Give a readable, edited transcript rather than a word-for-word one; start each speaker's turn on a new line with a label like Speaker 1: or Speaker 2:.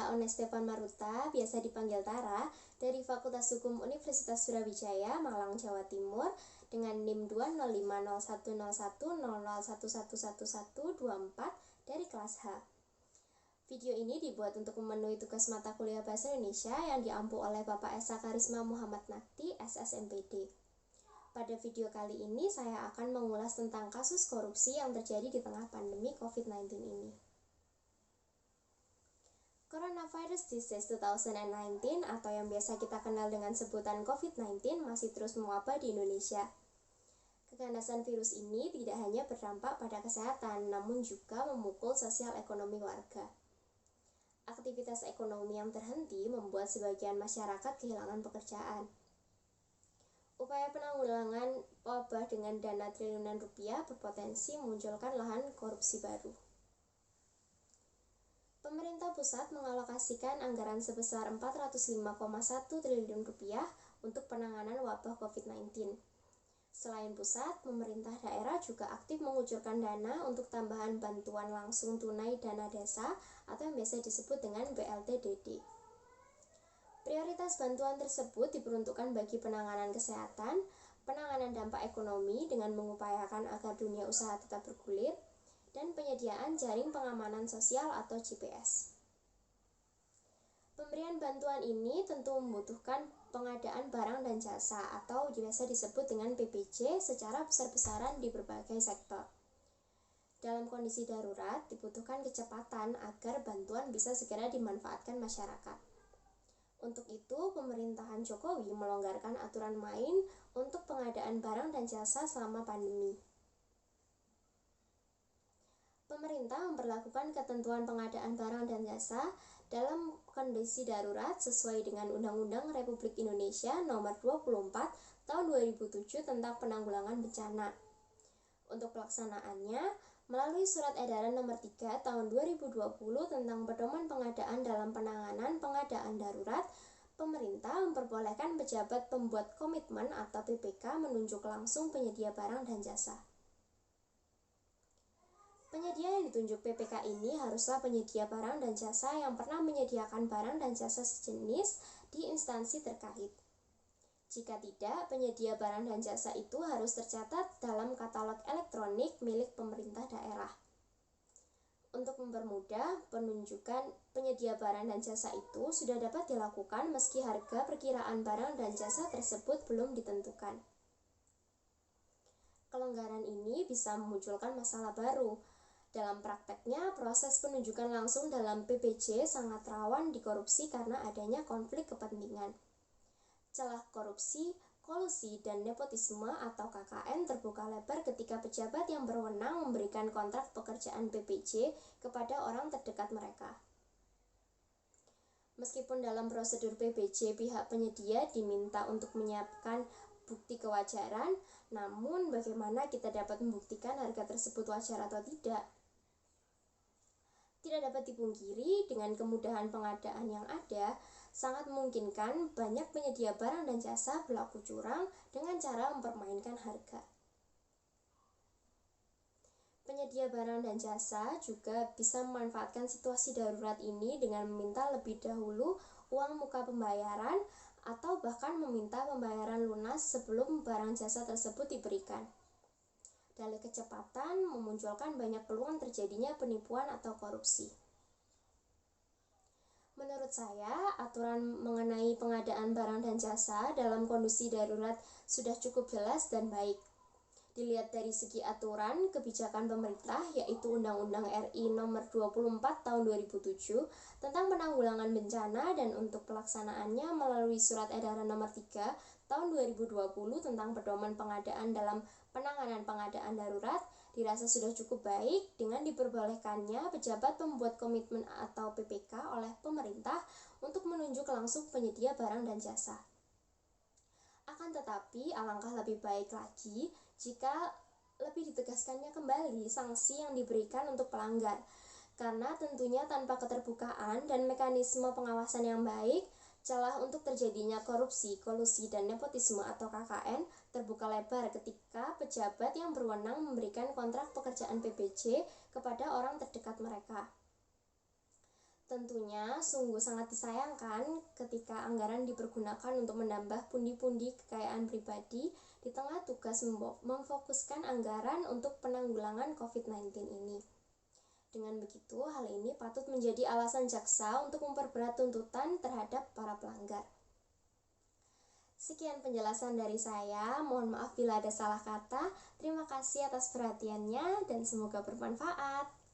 Speaker 1: saya Ones Stepan Maruta, biasa dipanggil Tara, dari Fakultas Hukum Universitas Surawijaya, Malang, Jawa Timur, dengan NIM 205010100111124 dari kelas H. Video ini dibuat untuk memenuhi tugas mata kuliah Bahasa Indonesia yang diampu oleh Bapak Esa Karisma Muhammad Nakti, SSMPD. Pada video kali ini, saya akan mengulas tentang kasus korupsi yang terjadi di tengah pandemi COVID-19 ini. Coronavirus Disease 2019 atau yang biasa kita kenal dengan sebutan COVID-19 masih terus mewabah di Indonesia. Keganasan virus ini tidak hanya berdampak pada kesehatan, namun juga memukul sosial ekonomi warga. Aktivitas ekonomi yang terhenti membuat sebagian masyarakat kehilangan pekerjaan. Upaya penanggulangan wabah dengan dana triliunan rupiah berpotensi memunculkan lahan korupsi baru. Pemerintah pusat mengalokasikan anggaran sebesar 405,1 triliun rupiah untuk penanganan wabah COVID-19. Selain pusat, pemerintah daerah juga aktif mengucurkan dana untuk tambahan bantuan langsung tunai dana desa atau yang biasa disebut dengan BLT-DD. Prioritas bantuan tersebut diperuntukkan bagi penanganan kesehatan, penanganan dampak ekonomi dengan mengupayakan agar dunia usaha tetap bergulir, dan penyediaan jaring pengamanan sosial atau JPS. Pemberian bantuan ini tentu membutuhkan pengadaan barang dan jasa atau biasa disebut dengan PPJ secara besar-besaran di berbagai sektor. Dalam kondisi darurat, dibutuhkan kecepatan agar bantuan bisa segera dimanfaatkan masyarakat. Untuk itu, pemerintahan Jokowi melonggarkan aturan main untuk pengadaan barang dan jasa selama pandemi. Pemerintah memperlakukan ketentuan pengadaan barang dan jasa dalam kondisi darurat sesuai dengan Undang-Undang Republik Indonesia Nomor 24 Tahun 2007 tentang Penanggulangan Bencana. Untuk pelaksanaannya, melalui Surat Edaran Nomor 3 Tahun 2020 tentang Pedoman Pengadaan dalam Penanganan Pengadaan Darurat, pemerintah memperbolehkan pejabat pembuat komitmen atau PPK menunjuk langsung penyedia barang dan jasa. Penyedia yang ditunjuk PPK ini haruslah penyedia barang dan jasa yang pernah menyediakan barang dan jasa sejenis di instansi terkait. Jika tidak, penyedia barang dan jasa itu harus tercatat dalam katalog elektronik milik pemerintah daerah. Untuk mempermudah penunjukan penyedia barang dan jasa itu sudah dapat dilakukan meski harga perkiraan barang dan jasa tersebut belum ditentukan. Kelonggaran ini bisa memunculkan masalah baru. Dalam prakteknya, proses penunjukan langsung dalam PPJ sangat rawan dikorupsi karena adanya konflik kepentingan. Celah korupsi, kolusi, dan nepotisme atau KKN terbuka lebar ketika pejabat yang berwenang memberikan kontrak pekerjaan PPJ kepada orang terdekat mereka. Meskipun dalam prosedur PPJ pihak penyedia diminta untuk menyiapkan bukti kewajaran, namun bagaimana kita dapat membuktikan harga tersebut wajar atau tidak? Tidak dapat dipungkiri, dengan kemudahan pengadaan yang ada, sangat memungkinkan banyak penyedia barang dan jasa berlaku curang dengan cara mempermainkan harga. Penyedia barang dan jasa juga bisa memanfaatkan situasi darurat ini dengan meminta lebih dahulu uang muka pembayaran atau bahkan meminta pembayaran lunas sebelum barang jasa tersebut diberikan. Dalih kecepatan memunculkan banyak peluang terjadinya penipuan atau korupsi. Menurut saya, aturan mengenai pengadaan barang dan jasa dalam kondisi darurat sudah cukup jelas dan baik. Dilihat dari segi aturan, kebijakan pemerintah yaitu Undang-Undang RI Nomor 24 Tahun 2007 tentang Penanggulangan Bencana dan untuk pelaksanaannya melalui Surat Edaran Nomor 3 Tahun 2020 tentang Pedoman Pengadaan dalam Penanganan Pengadaan Darurat dirasa sudah cukup baik dengan diperbolehkannya pejabat pembuat komitmen atau PPK oleh pemerintah untuk menunjuk langsung penyedia barang dan jasa. Akan tetapi, alangkah lebih baik lagi jika lebih ditegaskannya kembali sanksi yang diberikan untuk pelanggar, karena tentunya tanpa keterbukaan dan mekanisme pengawasan yang baik, celah untuk terjadinya korupsi, kolusi, dan nepotisme atau KKN terbuka lebar ketika pejabat yang berwenang memberikan kontrak pekerjaan PPJ kepada orang terdekat mereka. Tentunya sungguh sangat disayangkan ketika anggaran dipergunakan untuk menambah pundi-pundi kekayaan pribadi di tengah tugas memfokuskan anggaran untuk penanggulangan COVID-19 ini. Dengan begitu, hal ini patut menjadi alasan jaksa untuk memperberat tuntutan terhadap para pelanggar. Sekian penjelasan dari saya, mohon maaf bila ada salah kata. Terima kasih atas perhatiannya dan semoga bermanfaat.